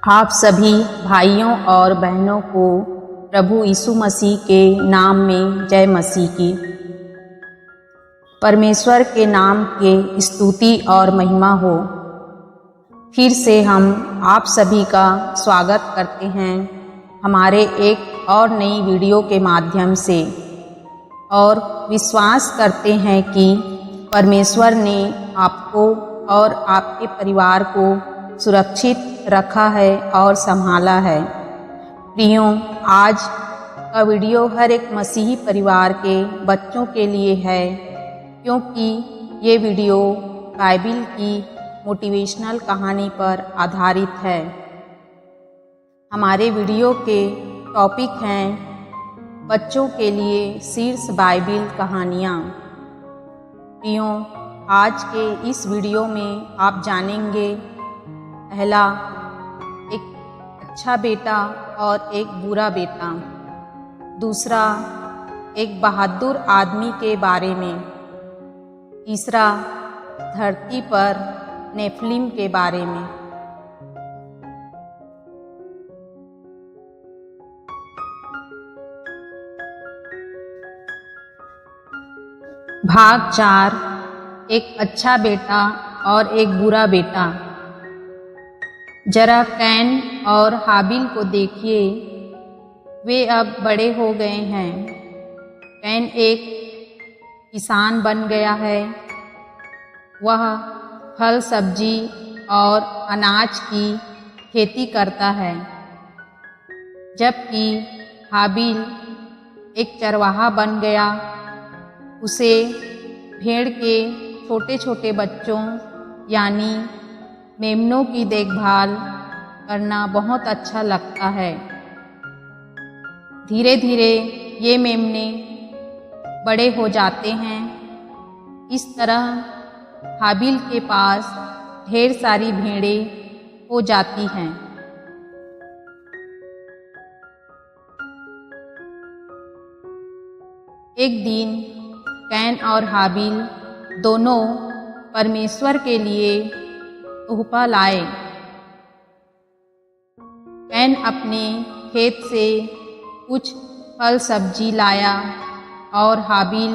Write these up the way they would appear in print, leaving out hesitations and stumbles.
आप सभी भाइयों और बहनों को प्रभु यीशु मसीह के नाम में जय मसीह की। परमेश्वर के नाम के स्तुति और महिमा हो। फिर से हम आप सभी का स्वागत करते हैं हमारे एक और नई वीडियो के माध्यम से, और विश्वास करते हैं कि परमेश्वर ने आपको और आपके परिवार को सुरक्षित रखा है और संभाला है। प्रियों, आज का वीडियो हर एक मसीही परिवार के बच्चों के लिए है, क्योंकि ये वीडियो बाइबिल की मोटिवेशनल कहानी पर आधारित है। हमारे वीडियो के टॉपिक हैं बच्चों के लिए शीर्ष बाइबिल कहानियाँ। प्रियों, आज के इस वीडियो में आप जानेंगे, पहला, एक अच्छा बेटा और एक बुरा बेटा। दूसरा, एक बहादुर आदमी के बारे में। तीसरा, धरती पर नेफिलिम के बारे में। भाग 4, एक अच्छा बेटा और एक बुरा बेटा। जरा कैन और हाबिल को देखिए, वे अब बड़े हो गए हैं। कैन एक किसान बन गया है। वह फल सब्जी और अनाज की खेती करता है, जबकि हाबिल एक चरवाहा बन गया। उसे भेड़ के छोटे छोटे बच्चों यानी मेमनों की देखभाल करना बहुत अच्छा लगता है। धीरे धीरे ये मेमने बड़े हो जाते हैं। इस तरह हाबिल के पास ढेर सारी भेड़ें हो जाती हैं। एक दिन कैन और हाबिल दोनों परमेश्वर के लिए तोहफा लाए। कैन अपने खेत से कुछ फल सब्जी लाया और हाबिल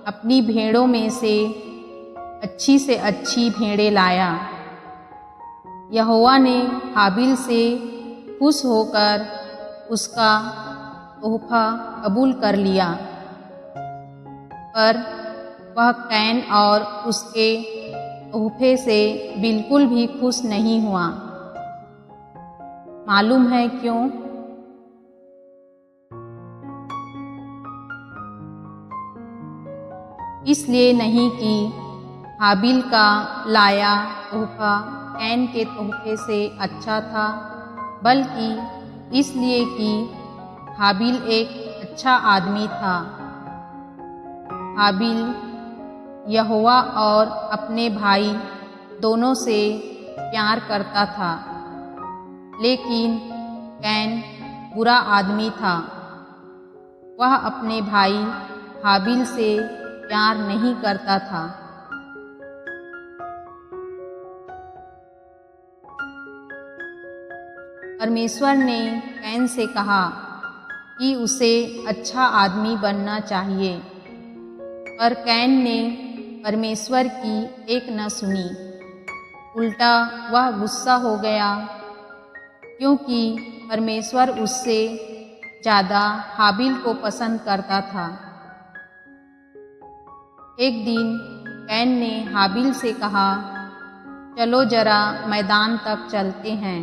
अपनी भेड़ों में से अच्छी भेड़ें लाया। यहोवा ने हाबिल से खुश होकर उसका तोहफा कबूल कर लिया, पर वह कैन और उसके तोहफे से बिल्कुल भी खुश नहीं हुआ। मालूम है क्यों? इसलिए नहीं कि हाबिल का लाया तोहफा कैन के तोहफे से अच्छा था, बल्कि इसलिए कि हाबिल एक अच्छा आदमी था। हाबिल यहोवा और अपने भाई दोनों से प्यार करता था, लेकिन कैन बुरा आदमी था। वह अपने भाई हाबिल से प्यार नहीं करता था। परमेश्वर ने कैन से कहा कि उसे अच्छा आदमी बनना चाहिए, पर कैन ने परमेश्वर की एक न सुनी। उल्टा वह गुस्सा हो गया, क्योंकि परमेश्वर उससे ज़्यादा हाबिल को पसंद करता था। एक दिन कैन ने हाबिल से कहा, चलो जरा मैदान तक चलते हैं।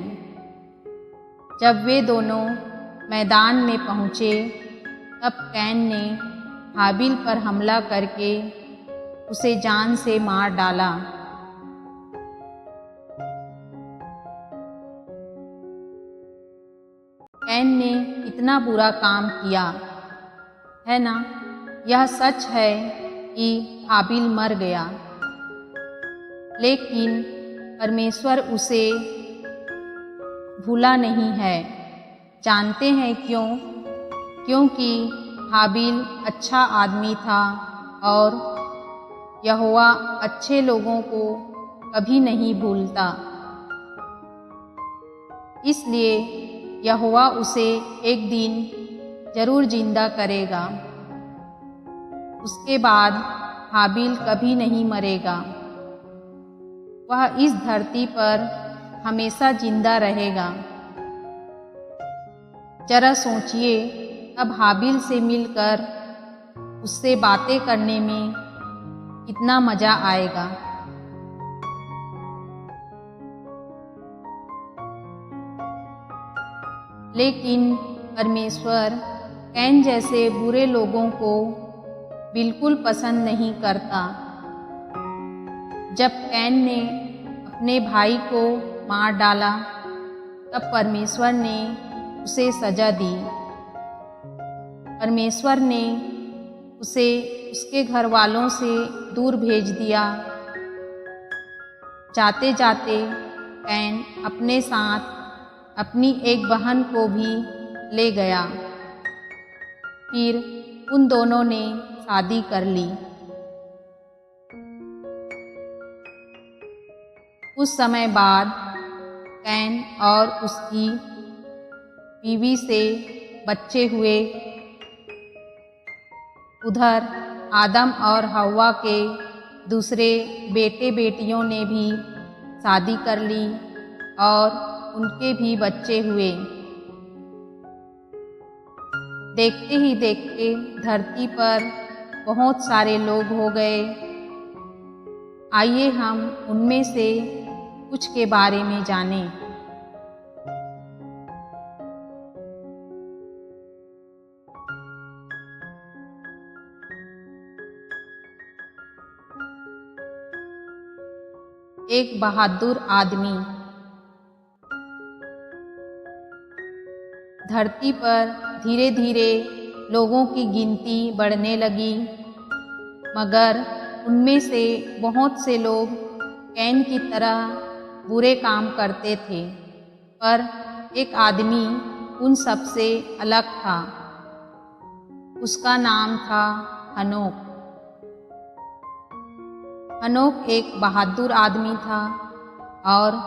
जब वे दोनों मैदान में पहुँचे, तब कैन ने हाबिल पर हमला करके उसे जान से मार डाला। कैन ने इतना बुरा काम किया है ना। यह सच है कि हाबिल मर गया, लेकिन परमेश्वर उसे भूला नहीं है। जानते हैं क्यों? क्योंकि हाबिल अच्छा आदमी था और यहोवा अच्छे लोगों को कभी नहीं भूलता। इसलिए यहोवा उसे एक दिन जरूर जिंदा करेगा। उसके बाद हाबिल कभी नहीं मरेगा, वह इस धरती पर हमेशा जिंदा रहेगा। जरा सोचिए, अब हाबिल से मिलकर उससे बातें करने में कितना मजा आएगा। लेकिन परमेश्वर कैन जैसे बुरे लोगों को बिल्कुल पसंद नहीं करता। जब कैन ने अपने भाई को मार डाला, तब परमेश्वर ने उसे सजा दी। परमेश्वर ने उसे उसके घर वालों से दूर भेज दिया। जाते जाते कैन अपने साथ अपनी एक बहन को भी ले गया। फिर उन दोनों ने शादी कर ली। कुछ समय बाद कैन और उसकी बीवी से बच्चे हुए। उधर आदम और हव्वा के दूसरे बेटे बेटियों ने भी शादी कर ली और उनके भी बच्चे हुए। देखते ही देखते धरती पर बहुत सारे लोग हो गए। आइए हम उनमें से कुछ के बारे में जानें। एक बहादुर आदमी। धरती पर धीरे धीरे लोगों की गिनती बढ़ने लगी, मगर उनमें से बहुत से लोग कैन की तरह बुरे काम करते थे। पर एक आदमी उन सब से अलग था। उसका नाम था हनोक। हनोक एक बहादुर आदमी था और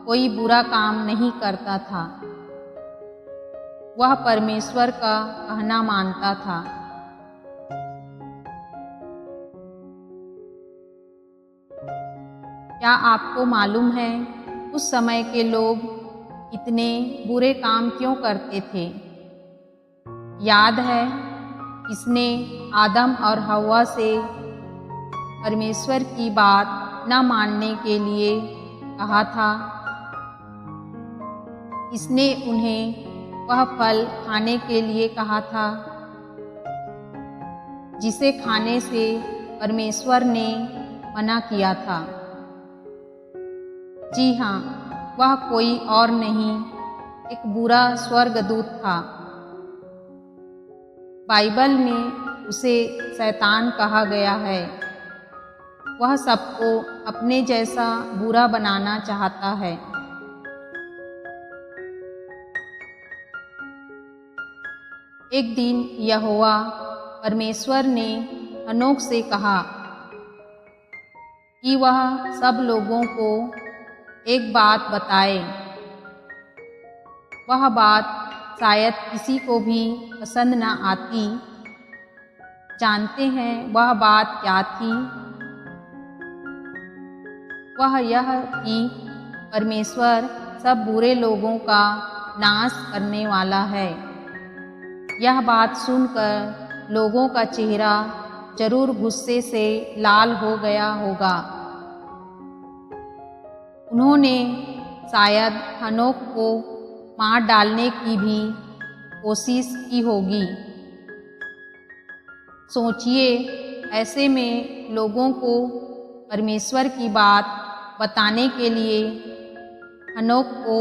कोई बुरा काम नहीं करता था। वह परमेश्वर का कहना मानता था। क्या आपको मालूम है उस समय के लोग इतने बुरे काम क्यों करते थे? याद है, इसने आदम और हव्वा से परमेश्वर की बात न मानने के लिए कहा था। इसने उन्हें वह फल खाने के लिए कहा था जिसे खाने से परमेश्वर ने मना किया था। जी हाँ, वह कोई और नहीं, एक बुरा स्वर्गदूत था। बाइबल में उसे शैतान कहा गया है। वह सबको अपने जैसा बुरा बनाना चाहता है। एक दिन यहोवा परमेश्वर ने हनोक से कहा कि वह सब लोगों को एक बात बताए। वह बात शायद किसी को भी पसंद न आती। जानते हैं वह बात क्या थी? वह यह कि परमेश्वर सब बुरे लोगों का नाश करने वाला है। यह बात सुनकर लोगों का चेहरा जरूर गुस्से से लाल हो गया होगा। उन्होंने शायद हनोक को मार डालने की भी कोशिश की होगी। सोचिए, ऐसे में लोगों को परमेश्वर की बात बताने के लिए हनोक को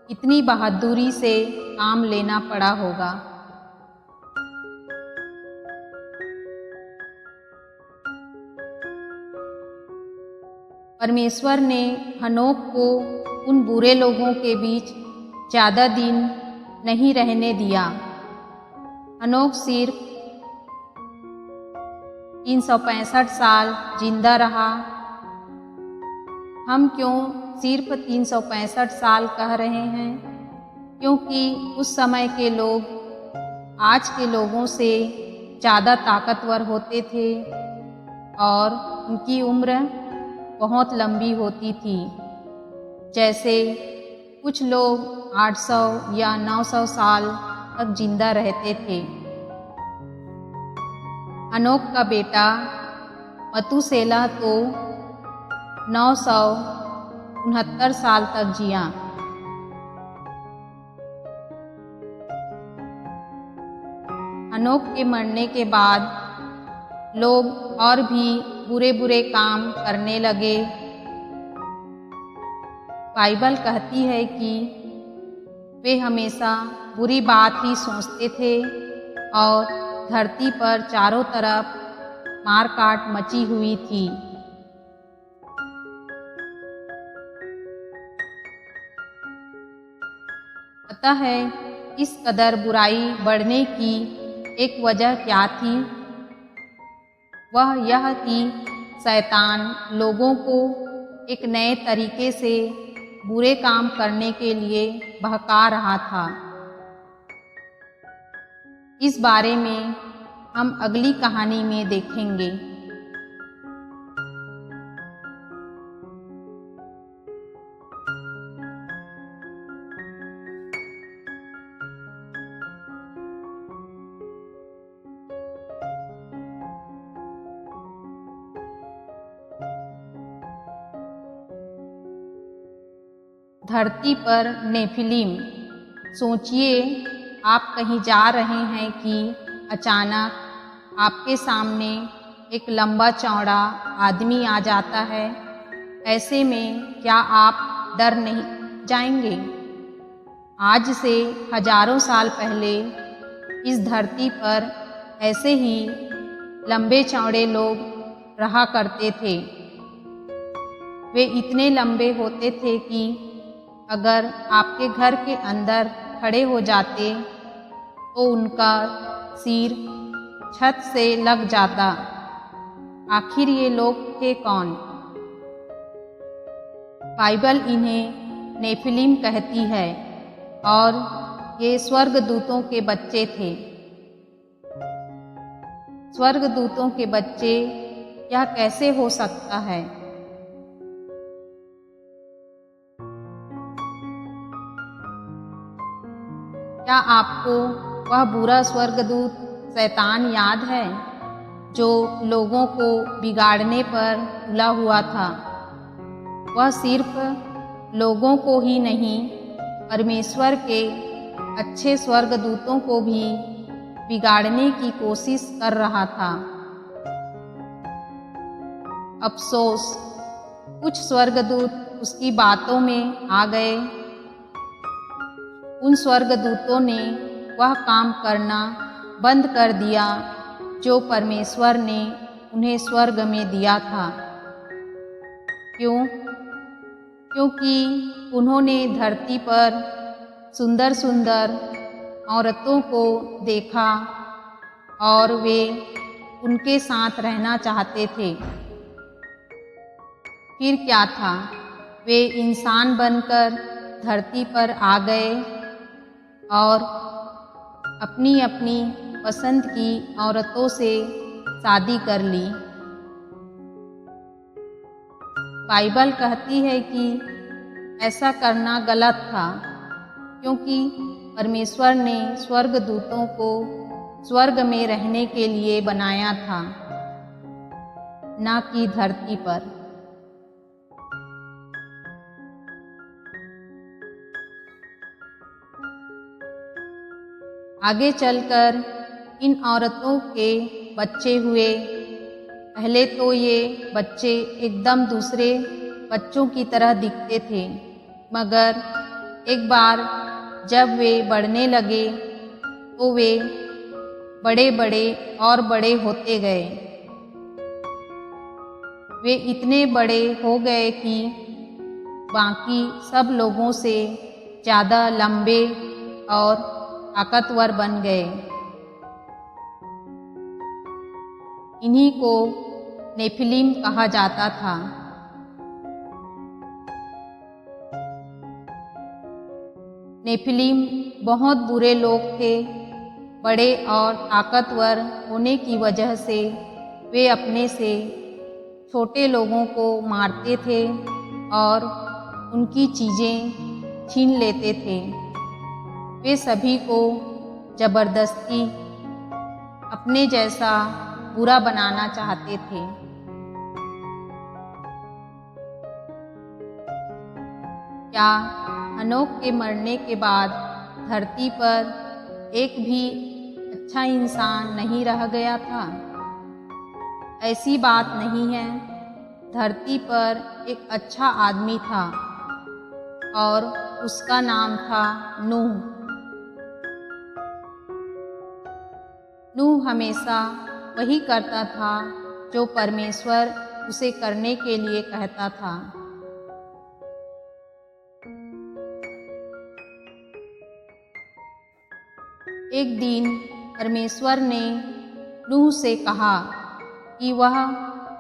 कितनी बहादुरी से काम लेना पड़ा होगा। परमेश्वर ने हनोक को उन बुरे लोगों के बीच ज़्यादा दिन नहीं रहने दिया। हनोक सिर्फ 365 साल जिंदा रहा। हम क्यों सिर्फ 365 साल कह रहे हैं? क्योंकि उस समय के लोग आज के लोगों से ज़्यादा ताकतवर होते थे और उनकी उम्र बहुत लंबी होती थी। जैसे कुछ लोग 800 या 900 साल तक जिंदा रहते थे। हनोक का बेटा मतुसेला तो 969 साल तक जिया। हनोक के मरने के बाद लोग और भी बुरे बुरे काम करने लगे। बाइबल कहती है कि वे हमेशा बुरी बात ही सोचते थे और धरती पर चारों तरफ मारकाट मची हुई थी। पता है इस कदर बुराई बढ़ने की एक वजह क्या थी? वह यह कि शैतान लोगों को एक नए तरीके से बुरे काम करने के लिए बहका रहा था। इस बारे में हम अगली कहानी में देखेंगे। धरती पर नेफिलीम। सोचिए आप कहीं जा रहे हैं कि अचानक आपके सामने एक लंबा चौड़ा आदमी आ जाता है। ऐसे में क्या आप डर नहीं जाएंगे? आज से हजारों साल पहले इस धरती पर ऐसे ही लंबे चौड़े लोग रहा करते थे। वे इतने लंबे होते थे कि अगर आपके घर के अंदर खड़े हो जाते तो उनका सिर छत से लग जाता। आखिर ये लोग थे कौन? बाइबल इन्हें नेफिलीम कहती है और ये स्वर्गदूतों के बच्चे थे। स्वर्गदूतों के बच्चे यह कैसे हो सकता है? क्या आपको वह बुरा स्वर्गदूत शैतान याद है जो लोगों को बिगाड़ने पर तुला हुआ था? वह सिर्फ लोगों को ही नहीं, परमेश्वर के अच्छे स्वर्गदूतों को भी बिगाड़ने की कोशिश कर रहा था। अफसोस, कुछ स्वर्गदूत उसकी बातों में आ गए। उन स्वर्गदूतों ने वह काम करना बंद कर दिया जो परमेश्वर ने उन्हें स्वर्ग में दिया था। क्यों? क्योंकि उन्होंने धरती पर सुंदर सुंदर औरतों को देखा और वे उनके साथ रहना चाहते थे। फिर क्या था? वे इंसान बनकर धरती पर आ गए और अपनी अपनी पसंद की औरतों से शादी कर ली। बाइबल कहती है कि ऐसा करना गलत था, क्योंकि परमेश्वर ने स्वर्गदूतों को स्वर्ग में रहने के लिए बनाया था, न कि धरती पर। आगे चलकर इन औरतों के बच्चे हुए। पहले तो ये बच्चे एकदम दूसरे बच्चों की तरह दिखते थे, मगर एक बार जब वे बढ़ने लगे तो वे बड़े बड़े और बड़े होते गए। वे इतने बड़े हो गए कि बाकी सब लोगों से ज़्यादा लंबे और ताकतवर बन गए। इन्हीं को नेफिलीम कहा जाता था। नेफिलीम बहुत बुरे लोग थे। बड़े और ताकतवर होने की वजह से वे अपने से छोटे लोगों को मारते थे और उनकी चीज़ें छीन लेते थे। वे सभी को ज़बरदस्ती अपने जैसा बुरा बनाना चाहते थे। क्या हनोक के मरने के बाद धरती पर एक भी अच्छा इंसान नहीं रह गया था? ऐसी बात नहीं है। धरती पर एक अच्छा आदमी था और उसका नाम था नूह। नूह हमेशा वही करता था जो परमेश्वर उसे करने के लिए कहता था। एक दिन परमेश्वर ने नूह से कहा कि वह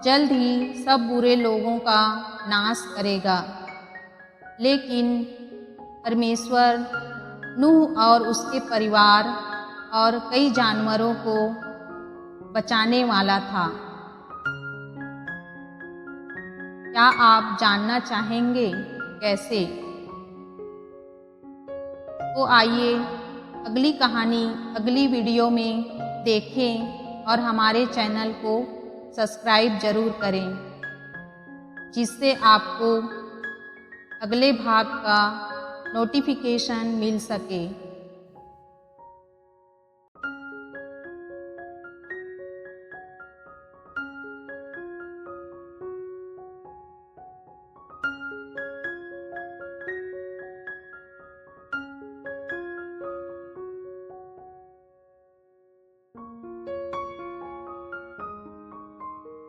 जल्द ही सब बुरे लोगों का नाश करेगा, लेकिन परमेश्वर नूह और उसके परिवार और कई जानवरों को बचाने वाला था। क्या आप जानना चाहेंगे कैसे? तो आइए अगली कहानी अगली वीडियो में देखें और हमारे चैनल को सब्सक्राइब ज़रूर करें, जिससे आपको अगले भाग का नोटिफिकेशन मिल सके।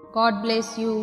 God bless you.